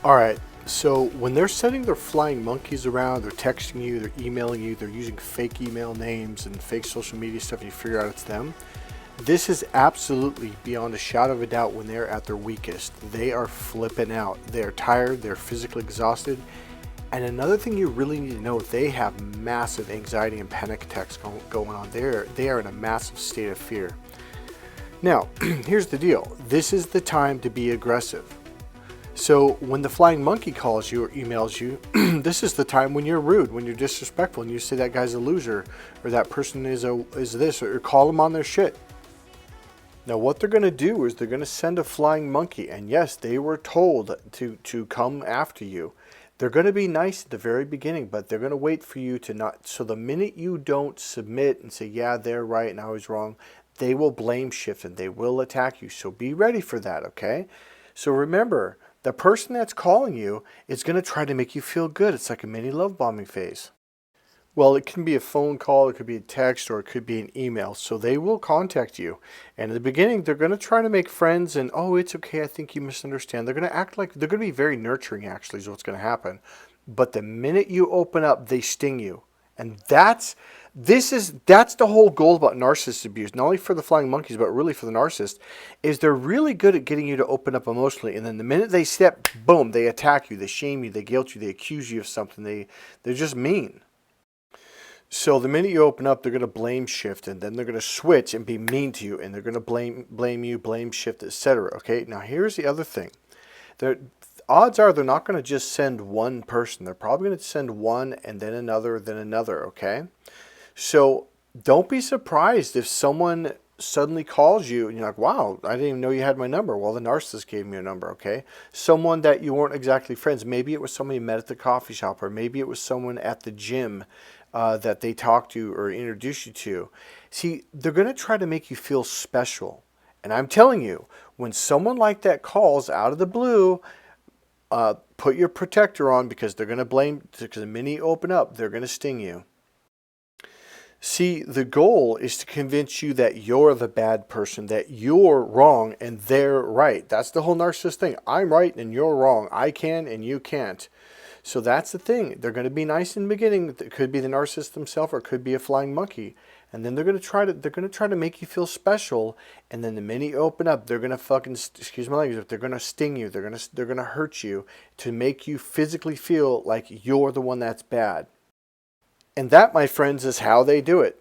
All right. So when they're sending their flying monkeys around, they're texting you, they're emailing you, they're using fake email names and fake social media stuff, and you figure out it's them. This is absolutely beyond a shadow of a doubt when they're at their weakest. They are flipping out. They're tired. They're physically exhausted. And another thing you really need to know, they have massive anxiety and panic attacks going on. They are in a massive state of fear. Now, here's the deal. This is the time to be aggressive. So when the flying monkey calls you or emails you, this is the time when you're rude, when you're disrespectful, and you say that guy's a loser, or that person is this, or call them on their shit. Now what they're going to do is they're going to send a flying monkey, and yes, they were told to come after you. They're going to be nice at the very beginning, but they're going to wait for you to not. So the minute you don't submit and say, yeah, they're right and I was wrong, they will blame shift and they will attack you. So be ready for that, okay? So remember, the person that's calling you is going to try to make you feel good. It's like a mini love bombing phase. Well, it can be a phone call, it could be a text, or it could be an email. So they will contact you. And in the beginning, they're going to try to make friends and, oh, it's okay, I think you misunderstand. They're going to act like, they're going to be very nurturing, actually, is what's going to happen. But the minute you open up, they sting you. And that's the whole goal about narcissist abuse, not only for the flying monkeys, but really for the narcissist, is they're really good at getting you to open up emotionally. And then the minute they step, boom, they attack you, they shame you, they guilt you, they accuse you of something. They're just mean. So the minute you open up, they're going to blame shift, and then they're going to switch and be mean to you, and they're going to blame you, blame shift, etc. Okay, now here's the other thing. Odds are they're not going to just send one person. They're probably going to send one and then another, okay? So don't be surprised if someone suddenly calls you and you're like, wow, I didn't even know you had my number. Well, the narcissist gave me your number, okay? Someone that you weren't exactly friends. Maybe it was someone you met at the coffee shop, or maybe it was someone at the gym that they talked to or introduced you to. See, they're going to try to make you feel special. And I'm telling you, when someone like that calls out of the blue, put your protector on, because they're going to blame, because the minute you open up, they're going to sting you. See, the goal is to convince you that you're the bad person, that you're wrong and they're right. That's the whole narcissist thing. I'm right and you're wrong. I can and you can't. So that's the thing. They're going to be nice in the beginning. It could be the narcissist themselves, or it could be a flying monkey. And then they're going to try to make you feel special. And then the minute you open up, they're going to fucking, excuse my language, they're going to sting you. They're going to hurt you to make you physically feel like you're the one that's bad. And that, my friends, is how they do it.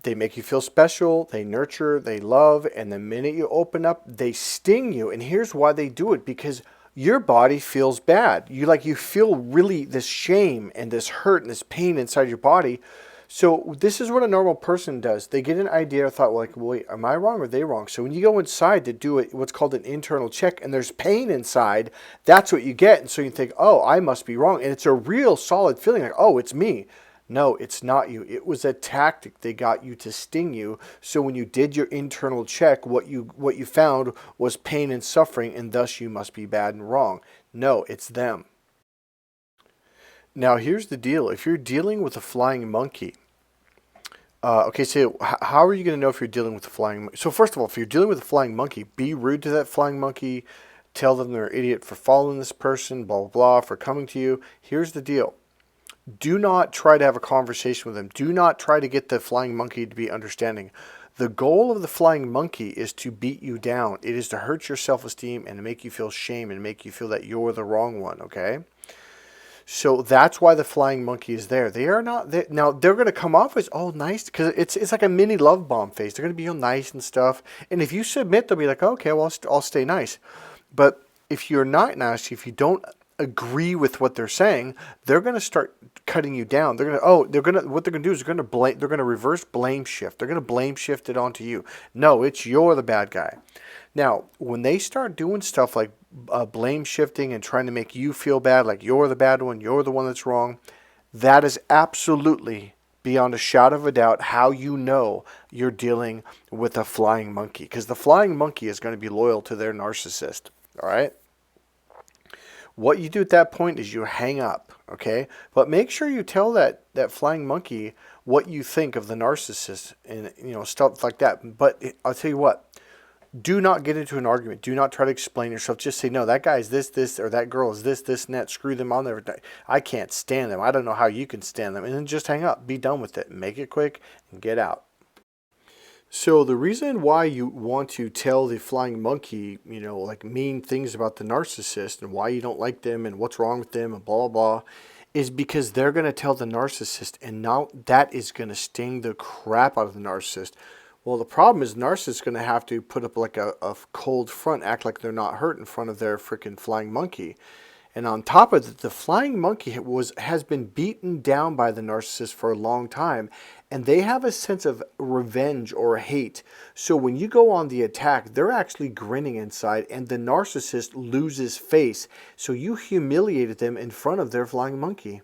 They make you feel special, they nurture, they love, and the minute you open up, they sting you. And here's why they do it: because your body feels bad. You feel really this shame and this hurt and this pain inside your body. So this is what a normal person does. They get an idea or thought, like, wait, am I wrong or are they wrong? So when you go inside to do what's called an internal check, and there's pain inside, that's what you get. And so you think, oh, I must be wrong. And it's a real solid feeling like, oh, it's me. No, it's not you. It was a tactic. They got you to sting you. So when you did your internal check, what you found was pain and suffering, and thus you must be bad and wrong. No, it's them. Now here's the deal. If you're dealing with a flying monkey, okay, so how are you going to know if you're dealing with a flying monkey? So first of all, if you're dealing with a flying monkey, be rude to that flying monkey. Tell them they're an idiot for following this person, blah, blah, blah, for coming to you. Here's the deal. Do not try to have a conversation with them. Do not try to get the flying monkey to be understanding. The goal of the flying monkey is to beat you down. It is to hurt your self-esteem and to make you feel shame and make you feel that you're the wrong one, okay? So that's why the flying monkey is there. They are not there. Now, they're going to come off as, oh, nice, because it's like a mini love bomb phase. They're going to be all nice and stuff. And if you submit, they'll be like, okay, well, I'll stay nice. But if you're not nice, if you don't agree with what they're saying, they're going to start cutting you down. What they're going to do is they're going to reverse blame shift. They're going to blame shift it onto you. No, you're the bad guy. Now, when they start doing stuff like blame shifting and trying to make you feel bad, like you're the bad one, you're the one that's wrong, that is absolutely beyond a shadow of a doubt how you know you're dealing with a flying monkey, because the flying monkey is going to be loyal to their narcissist. All right? What you do at that point is you hang up, okay? But make sure you tell that flying monkey what you think of the narcissist and stuff like that. But I'll tell you what, Do not get into an argument. Do not try to explain yourself. Just say, no, that guy is this, or that girl is this, and that. Screw them. I can't stand them. I don't know how you can stand them. And then just hang up. Be done with it. Make it quick and get out. So the reason why you want to tell the flying monkey, like mean things about the narcissist and why you don't like them and what's wrong with them and blah, blah, blah, is because they're going to tell the narcissist, and now that is going to sting the crap out of the narcissist. Well, the problem is the narcissist is going to have to put up like a cold front, act like they're not hurt in front of their freaking flying monkey. And on top of it, the flying monkey has been beaten down by the narcissist for a long time, and they have a sense of revenge or hate. So when you go on the attack, they're actually grinning inside, and the narcissist loses face. So you humiliated them in front of their flying monkey.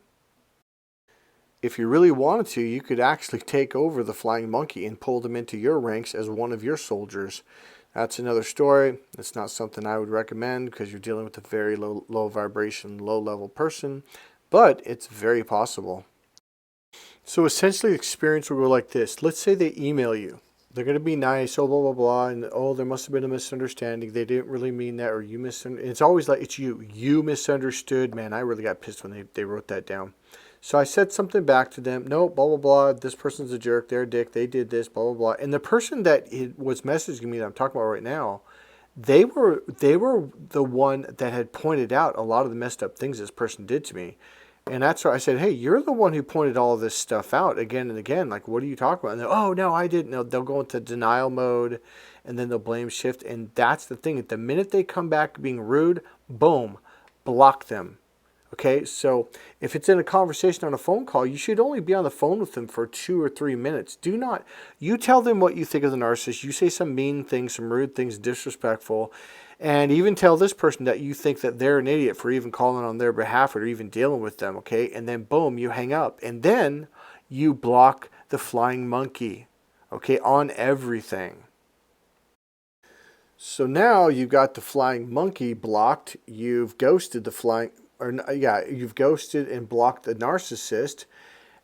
If you really wanted to, you could actually take over the flying monkey and pull them into your ranks as one of your soldiers. That's another story. It's not something I would recommend because you're dealing with a very low vibration, low level person, but it's very possible. So essentially the experience will go like this. Let's say they email you. They're going to be nice, oh, blah, blah, blah, and oh, there must have been a misunderstanding. They didn't really mean that, or you misunderstood. It's always like, it's you. You misunderstood. Man, I really got pissed when they wrote that down. So I said something back to them. No, blah, blah, blah. This person's a jerk. They're a dick. They did this, blah, blah, blah. And the person that was messaging me that I'm talking about right now, they were the one that had pointed out a lot of the messed up things this person did to me. And that's why I said, hey, you're the one who pointed all of this stuff out again and again. Like, what are you talking about? And oh, no, I didn't. No, they'll go into denial mode, and then they'll blame shift. And that's the thing. The minute they come back being rude, boom, block them. Okay, so if it's in a conversation on a phone call, you should only be on the phone with them for 2 or 3 minutes. Do not, you tell them what you think of the narcissist. You say some mean things, some rude things, disrespectful, and even tell this person that you think that they're an idiot for even calling on their behalf or even dealing with them, okay? And then boom, you hang up. And then you block the flying monkey, okay, on everything. So now you've got the flying monkey blocked. You've ghosted the flying... you've ghosted and blocked the narcissist,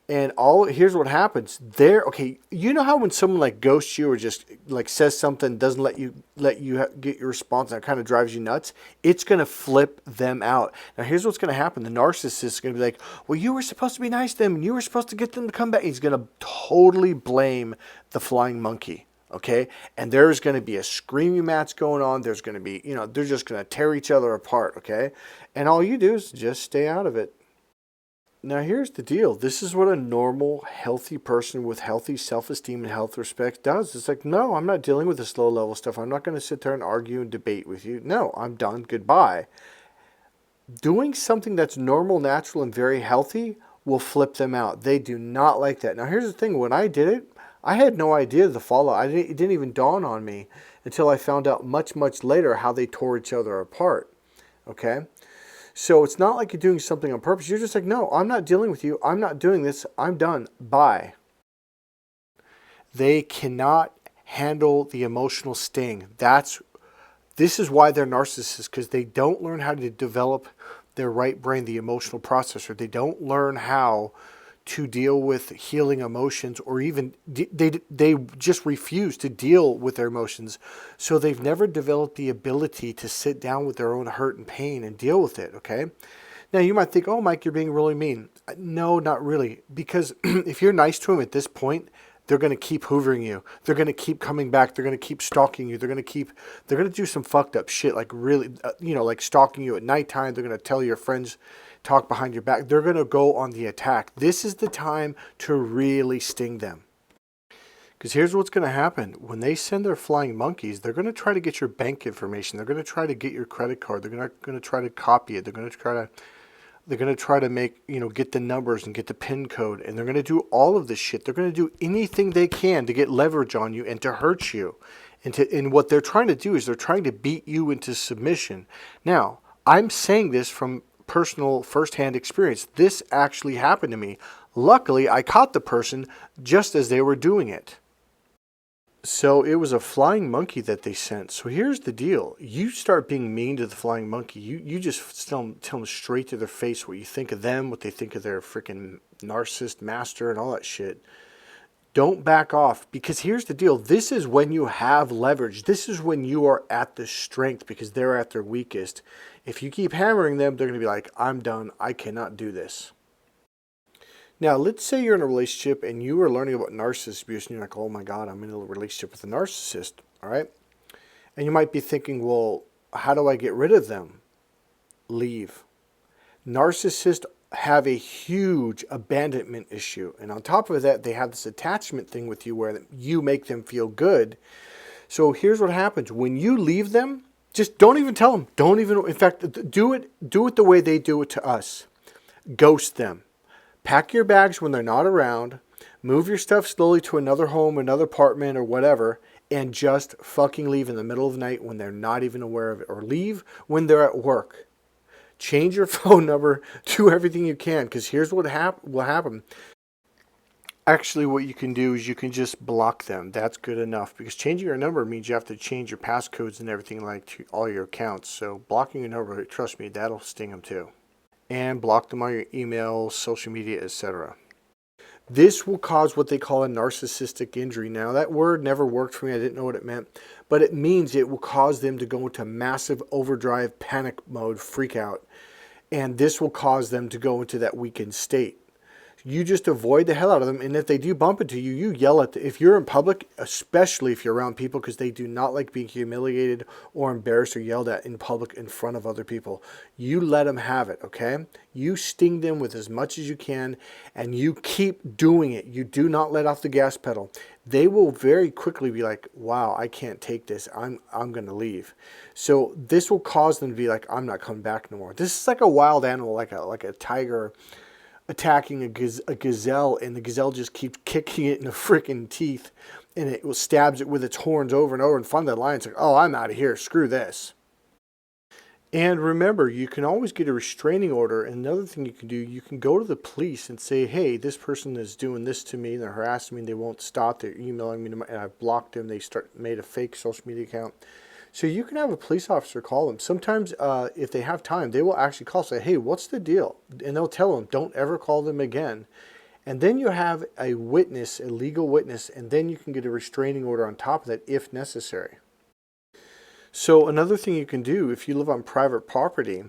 and here's what happens. Okay, you know how when someone like ghosts you or just like says something, doesn't let you get your response, and it kind of drives you nuts? It's gonna flip them out. Now here's what's gonna happen. The narcissist is gonna be like, well, you were supposed to be nice to them, and you were supposed to get them to come back. He's gonna totally blame the flying monkey. Okay, and there's going to be a screaming match going on. There's going to be, they're just going to tear each other apart. Okay, and all you do is just stay out of it. Now, here's the deal. This is what a normal, healthy person with healthy self-esteem and health-respect does. It's like, no, I'm not dealing with this low-level stuff. I'm not going to sit there and argue and debate with you. No, I'm done. Goodbye. Doing something that's normal, natural, and very healthy will flip them out. They do not like that. Now, here's the thing. When I did it, I had no idea the fallout. It didn't even dawn on me until I found out much, much later how they tore each other apart. Okay? So it's not like you're doing something on purpose. You're just like, no, I'm not dealing with you. I'm not doing this. I'm done. Bye. They cannot handle the emotional sting. This is why they're narcissists, because they don't learn how to develop their right brain, the emotional processor. They don't learn how to deal with healing emotions, or even they just refuse to deal with their emotions. So they've never developed the ability to sit down with their own hurt and pain and deal with it. Okay. Now you might think, oh, Mike, you're being really mean. No, not really. Because if you're nice to them at this point, they're going to keep hoovering you. They're going to keep coming back. They're going to keep stalking you. They're going to do some fucked up shit, like really, like stalking you at nighttime. They're going to tell your friends, talk behind your back. They're going to go on the attack. This is the time to really sting them. Because here's what's going to happen. When they send their flying monkeys, they're going to try to get your bank information. They're going to try to get your credit card. They're going to try to copy it. They're going to try to make, get the numbers and get the PIN code. And they're going to do all of this shit. They're going to do anything they can to get leverage on you and to hurt you. And what they're trying to do is they're trying to beat you into submission. Now, I'm saying this from personal first-hand experience. This actually happened to me. Luckily, I caught the person just as they were doing it. So it was a flying monkey that they sent. So here's the deal. You start being mean to the flying monkey. You just tell them straight to their face what you think of them, what they think of their freaking narcissist master and all that shit. Don't back off, because here's the deal. This is when you have leverage. This is when you are at the strength, because they're at their weakest. If you keep hammering them, they're going to be like, I'm done. I cannot do this. Now, let's say you're in a relationship and you are learning about narcissist abuse and you're like, oh my God, I'm in a relationship with a narcissist. All right. And you might be thinking, well, how do I get rid of them? Leave. Narcissists have a huge abandonment issue. And on top of that, they have this attachment thing with you where you make them feel good. So here's what happens. When you leave them, just don't even tell them. Don't even, in fact, do it the way they do it to us. Ghost them. Pack your bags when they're not around. Move your stuff slowly to another home, another apartment, or whatever. And just fucking leave in the middle of the night when they're not even aware of it. Or leave when they're at work. Change your phone number. Do everything you can. Because here's what will happen. Actually, what you can do is you can just block them. That's good enough. Because changing your number means you have to change your passcodes and everything like to all your accounts. So blocking your number, trust me, that'll sting them too. And block them on your email, social media, etc. This will cause what they call a narcissistic injury. Now, that word never worked for me. I didn't know what it meant. But it means it will cause them to go into massive overdrive, panic mode, freak out. And this will cause them to go into that weakened state. You just avoid the hell out of them. And if they do bump into you, you yell at them. If you're in public, especially if you're around people, because they do not like being humiliated or embarrassed or yelled at in public in front of other people. You let them have it, okay? You sting them with as much as you can, and you keep doing it. You do not let off the gas pedal. They will very quickly be like, wow, I can't take this. I'm going to leave. So this will cause them to be like, I'm not coming back no more. This is like a wild animal, like a tiger attacking a gazelle, and the gazelle just keeps kicking it in the freaking teeth, and it stabs it with its horns over and over. And finally the lion's like, oh, I'm out of here, screw this. And remember, you can always get a restraining order. And another thing you can do, you can go to the police and say, hey, this person is doing this to me, they're harassing me, and they won't stop, they're emailing me, and I've blocked them, they made a fake social media account. So you can have a police officer call them. Sometimes if they have time, they will actually call, say, hey, what's the deal? And they'll tell them, don't ever call them again. And then you have a witness, a legal witness, and then you can get a restraining order on top of that if necessary. So another thing you can do, if you live on private property,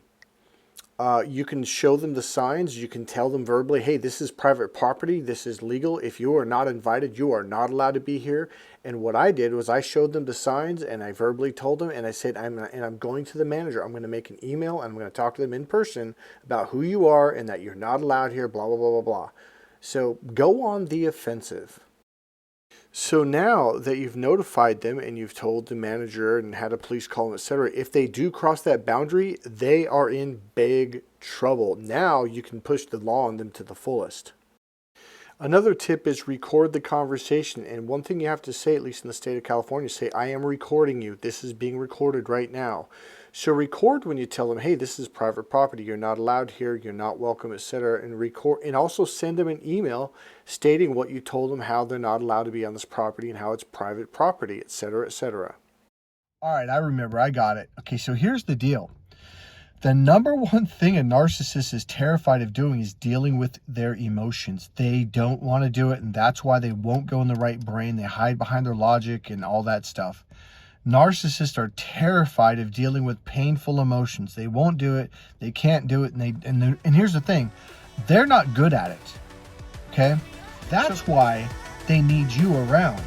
you can show them the signs. You can tell them verbally, hey, this is private property. This is legal. If you are not invited, you are not allowed to be here. And what I did was I showed them the signs, and I verbally told them, and I said, I'm going to the manager. I'm going to make an email, and I'm going to talk to them in person about who you are and that you're not allowed here, blah, blah, blah, blah, blah. So go on the offensive. So now that you've notified them and you've told the manager and had a police call them, etc., if they do cross that boundary, they are in big trouble. Now you can push the law on them to the fullest. Another tip is record the conversation. And one thing you have to say, at least in the state of California, say, I am recording you. This is being recorded right now. So record when you tell them, hey, this is private property. You're not allowed here. You're not welcome, etc. And record, and also send them an email stating what you told them, how they're not allowed to be on this property and how it's private property, etc., etc. All right, I remember. I got it. Okay, so here's the deal. The number one thing a narcissist is terrified of doing is dealing with their emotions. They don't want to do it, and that's why they won't go in the right brain. They hide behind their logic and all that stuff. Narcissists are terrified of dealing with painful emotions. They won't do it. They can't do it. And here's the thing. They're not good at it. Okay? That's why they need you around.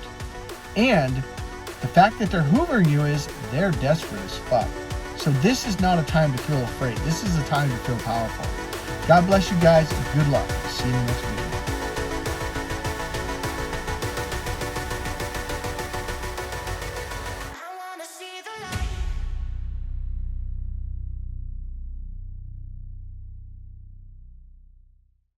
And the fact that they're hoovering you is they're desperate as fuck. So this is not a time to feel afraid. This is a time to feel powerful. God bless you guys. Good luck. See you next week.